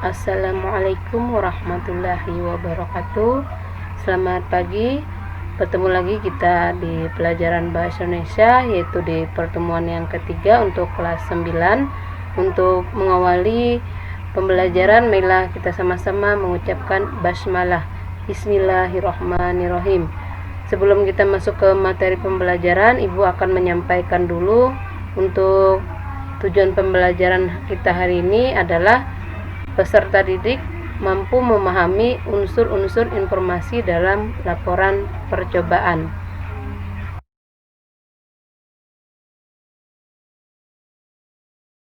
Assalamualaikum warahmatullahi wabarakatuh. Selamat pagi. Bertemu lagi kita di pelajaran Bahasa Indonesia, yaitu di pertemuan yang ketiga untuk kelas 9. Untuk mengawali pembelajaran, marilah kita sama-sama mengucapkan basmalah. Bismillahirrahmanirrahim. Sebelum kita masuk ke materi pembelajaran, Ibu akan menyampaikan dulu untuk tujuan pembelajaran kita hari ini adalah peserta didik mampu memahami unsur-unsur informasi dalam laporan percobaan.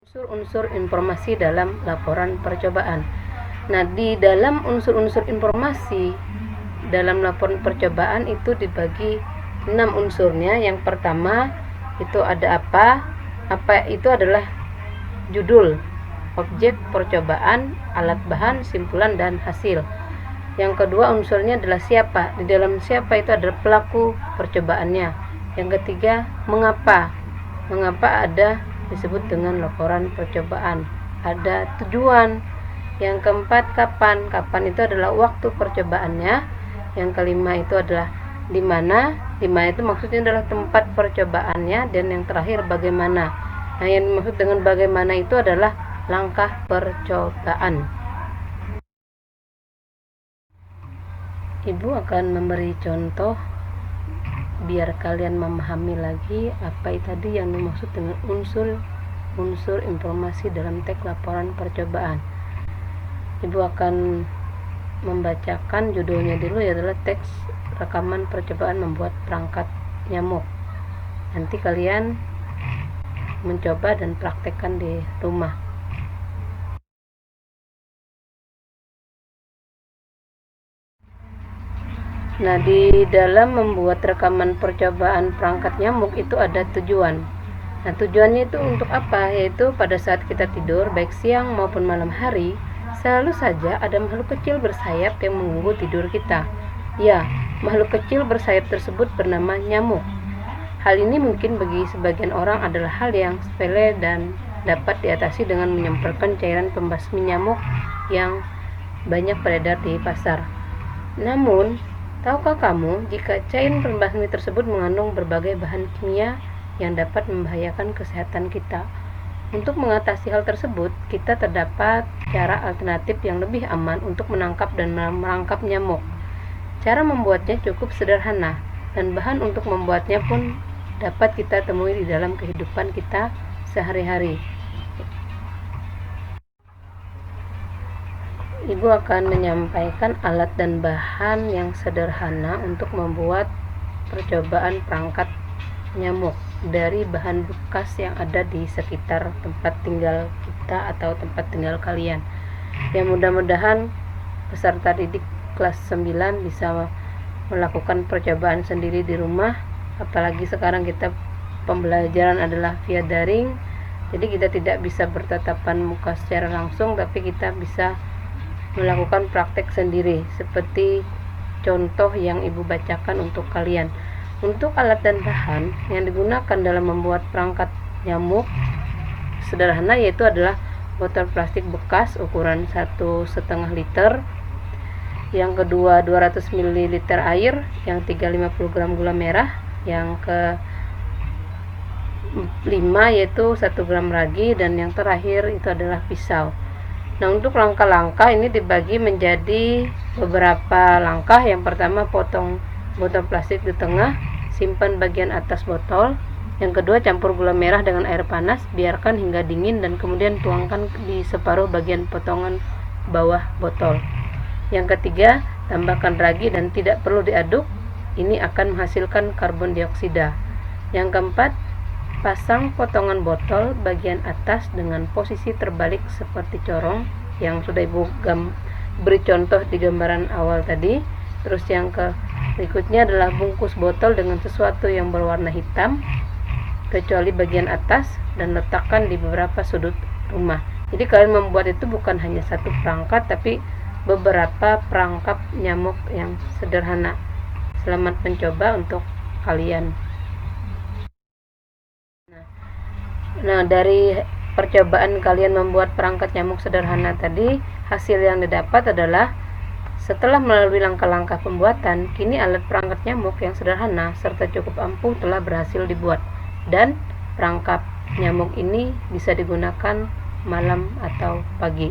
Unsur-unsur informasi dalam laporan percobaan. Nah, di dalam unsur-unsur informasi dalam laporan percobaan itu dibagi 6 unsurnya. Yang pertama itu ada apa? Apa itu adalah judul, objek percobaan, alat bahan, simpulan, dan hasil. Yang kedua unsurnya adalah siapa. Di dalam siapa itu adalah pelaku percobaannya. Yang ketiga mengapa. Mengapa ada disebut dengan laporan percobaan. Ada tujuan. Yang keempat kapan. Kapan itu adalah waktu percobaannya. Yang kelima itu adalah di mana. Di mana itu maksudnya adalah tempat percobaannya. Dan yang terakhir bagaimana. Nah, yang dimaksud dengan bagaimana itu adalah langkah percobaan. Ibu akan memberi contoh biar kalian memahami lagi apa tadi yang dimaksud dengan unsur informasi dalam teks laporan percobaan. Ibu akan membacakan judulnya dulu, adalah teks rekaman percobaan membuat perangkat nyamuk. Nanti kalian mencoba dan praktekkan di rumah. Nah, di dalam membuat rekaman percobaan perangkat nyamuk itu ada tujuan. Nah, tujuannya itu untuk apa? Yaitu pada saat kita tidur, baik siang maupun malam hari, selalu saja ada makhluk kecil bersayap yang mengganggu tidur kita. Ya, makhluk kecil bersayap tersebut bernama nyamuk. Hal ini mungkin bagi sebagian orang adalah hal yang sepele dan dapat diatasi dengan menyemprotkan cairan pembasmi nyamuk yang banyak beredar di pasar. Namun, tahukah kamu jika cairan pembasmi tersebut mengandung berbagai bahan kimia yang dapat membahayakan kesehatan kita? Untuk mengatasi hal tersebut, kita terdapat cara alternatif yang lebih aman untuk menangkap dan merangkap nyamuk. Cara membuatnya cukup sederhana, dan bahan untuk membuatnya pun dapat kita temui di dalam kehidupan kita sehari-hari. Ibu akan menyampaikan alat dan bahan yang sederhana untuk membuat percobaan perangkat nyamuk dari bahan bekas yang ada di sekitar tempat tinggal kita atau tempat tinggal kalian. Ya, mudah-mudahan peserta didik kelas 9 bisa melakukan percobaan sendiri di rumah. Apalagi sekarang kita pembelajaran adalah via daring, jadi kita tidak bisa bertatapan muka secara langsung, tapi kita bisa melakukan praktek sendiri seperti contoh yang ibu bacakan untuk kalian. Untuk alat dan bahan yang digunakan dalam membuat perangkat nyamuk sederhana yaitu adalah botol plastik bekas ukuran 1,5 liter, yang kedua 200 ml air, yang 350 gram gula merah, yang ke-5 yaitu 1 gram ragi, dan yang terakhir itu adalah pisau. Nah, untuk langkah-langkah ini dibagi menjadi beberapa langkah. Yang pertama, potong botol plastik di tengah, simpan bagian atas botol. Yang kedua, campur gula merah dengan air panas, biarkan hingga dingin, dan kemudian tuangkan di separuh bagian potongan bawah botol. Yang ketiga, tambahkan ragi dan tidak perlu diaduk. Ini akan menghasilkan karbon dioksida. Yang keempat, pasang potongan botol bagian atas dengan posisi terbalik seperti corong yang sudah ibu beri contoh di gambaran awal tadi. Terus yang berikutnya adalah bungkus botol dengan sesuatu yang berwarna hitam kecuali bagian atas dan letakkan di beberapa sudut rumah. Jadi kalian membuat itu bukan hanya satu perangkat, tapi beberapa perangkap nyamuk yang sederhana. Selamat mencoba untuk kalian. Nah, dari percobaan kalian membuat perangkat nyamuk sederhana tadi, hasil yang didapat adalah setelah melalui langkah-langkah pembuatan, kini alat perangkat nyamuk yang sederhana serta cukup ampuh telah berhasil dibuat, dan perangkap nyamuk ini bisa digunakan malam atau pagi.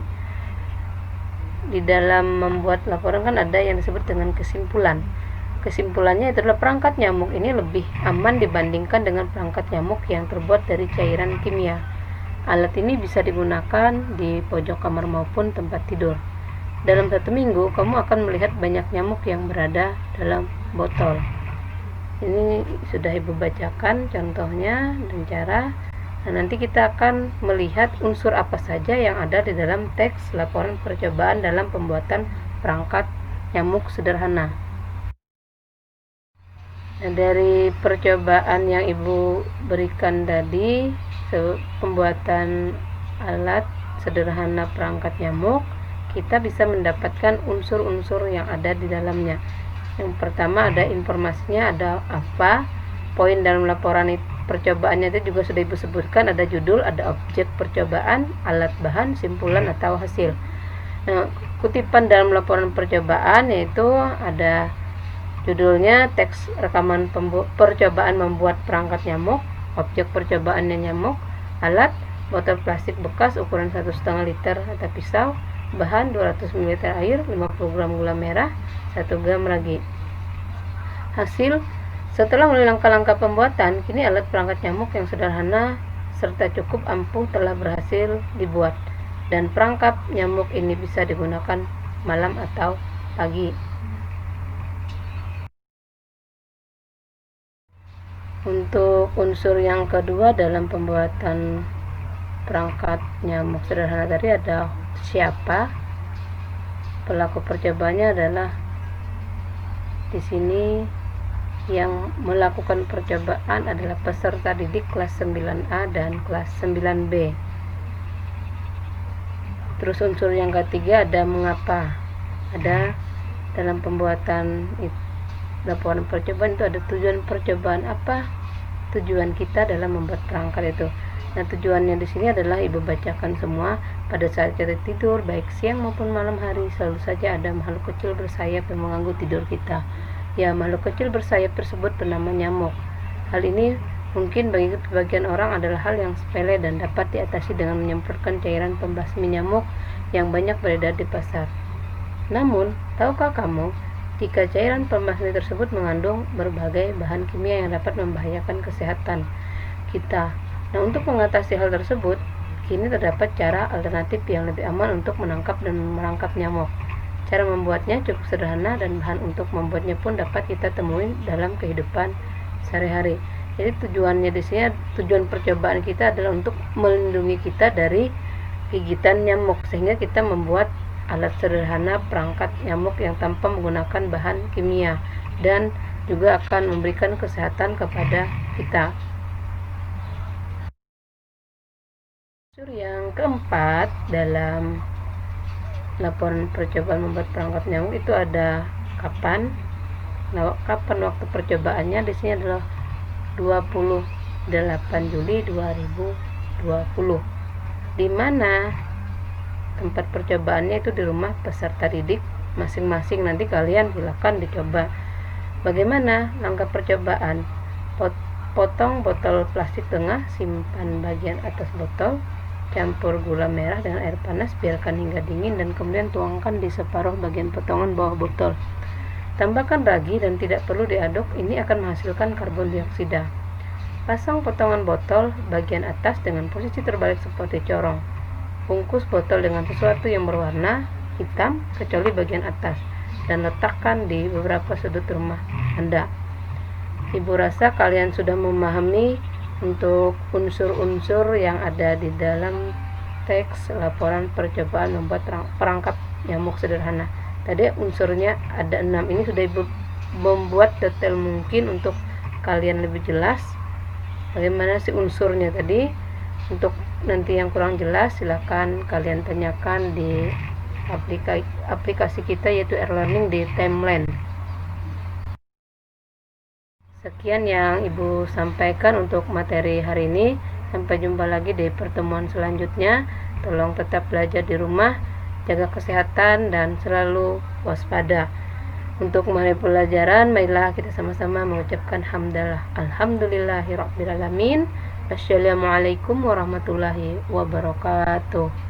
Di dalam membuat laporan kan ada yang disebut dengan kesimpulan. Kesimpulannya itu adalah perangkat nyamuk ini lebih aman dibandingkan dengan perangkat nyamuk yang terbuat dari cairan kimia. Alat ini bisa digunakan di pojok kamar maupun tempat tidur. Dalam 1 minggu, kamu akan melihat banyak nyamuk yang berada dalam botol. Ini sudah Ibu bacakan contohnya dan cara. Nah, nanti kita akan melihat unsur apa saja yang ada di dalam teks laporan percobaan dalam pembuatan perangkat nyamuk sederhana. Nah, dari percobaan yang Ibu berikan tadi, pembuatan alat sederhana perangkat nyamuk, kita bisa mendapatkan unsur-unsur yang ada di dalamnya. Yang pertama ada informasinya, ada apa, poin dalam laporan percobaannya itu juga sudah Ibu sebutkan, ada judul, ada objek percobaan, alat bahan, simpulan atau hasil. Nah, kutipan dalam laporan percobaan yaitu ada judulnya, teks rekaman percobaan membuat perangkat nyamuk, objek percobaannya nyamuk, alat, botol plastik bekas ukuran 1,5 liter atau pisau, bahan 200 ml air, 50 gram gula merah, 1 gram ragi. Hasil, setelah melalui langkah-langkah pembuatan, kini alat perangkat nyamuk yang sederhana serta cukup ampuh telah berhasil dibuat, dan perangkap nyamuk ini bisa digunakan malam atau pagi. Untuk unsur yang kedua dalam pembuatan perangkat nyamuk sederhana tadi ada siapa. Pelaku percobaannya adalah di sini yang melakukan percobaan adalah peserta didik kelas 9A dan kelas 9B. Terus unsur yang ketiga ada mengapa. Ada dalam pembuatan laporan percobaan itu ada tujuan percobaan, apa tujuan kita dalam membuat perangkat itu. Nah, tujuannya di sini adalah Ibu bacakan semua. Pada saat kita tidur, baik siang maupun malam hari, selalu saja ada makhluk kecil bersayap yang mengganggu tidur kita. Ya, makhluk kecil bersayap tersebut bernama nyamuk. Hal ini mungkin bagi sebagian orang adalah hal yang sepele dan dapat diatasi dengan menyemprotkan cairan pembasmi nyamuk yang banyak beredar di pasar. Namun, tahukah kamu jika cairan pembasmi tersebut mengandung berbagai bahan kimia yang dapat membahayakan kesehatan kita? Nah, untuk mengatasi hal tersebut, kini terdapat cara alternatif yang lebih aman untuk menangkap dan merangkap nyamuk. Cara membuatnya cukup sederhana dan bahan untuk membuatnya pun dapat kita temui dalam kehidupan sehari-hari. Jadi tujuannya di sini, tujuan percobaan kita adalah untuk melindungi kita dari gigitan nyamuk, sehingga kita membuat alat sederhana perangkat nyamuk yang tanpa menggunakan bahan kimia dan juga akan memberikan kesehatan kepada kita. Unsur yang keempat dalam laporan percobaan membuat perangkat nyamuk itu ada kapan. Nah, kapan waktu percobaannya di sini adalah 28 Juli 2020. Di mana tempat percobaannya itu di rumah peserta didik masing-masing. Nanti kalian silakan dicoba. Bagaimana langkah percobaan? Potong botol plastik tengah, simpan bagian atas botol, campur gula merah dengan air panas, biarkan hingga dingin dan kemudian tuangkan di separuh bagian potongan bawah botol. Tambahkan ragi dan tidak perlu diaduk, ini akan menghasilkan karbon dioksida. Pasang potongan botol bagian atas dengan posisi terbalik seperti corong. Bungkus botol dengan sesuatu yang berwarna hitam kecuali bagian atas dan letakkan di beberapa sudut rumah Anda. Ibu rasa kalian sudah memahami untuk unsur-unsur yang ada di dalam teks laporan percobaan membuat perangkap nyamuk sederhana. Tadi unsurnya ada 6. Ini sudah Ibu membuat detail mungkin untuk kalian lebih jelas bagaimana sih unsurnya tadi. Untuk nanti yang kurang jelas silakan kalian tanyakan di aplikasi kita yaitu e-learning di timeline. Sekian yang Ibu sampaikan untuk materi hari ini. Sampai jumpa lagi di pertemuan selanjutnya. Tolong tetap belajar di rumah, jaga kesehatan, dan selalu waspada. Untuk memulai pelajaran, marilah kita sama-sama mengucapkan hamdalah. Alhamdulillahirrabbilalamin. Wassalamualaikum warahmatullahi wabarakatuh.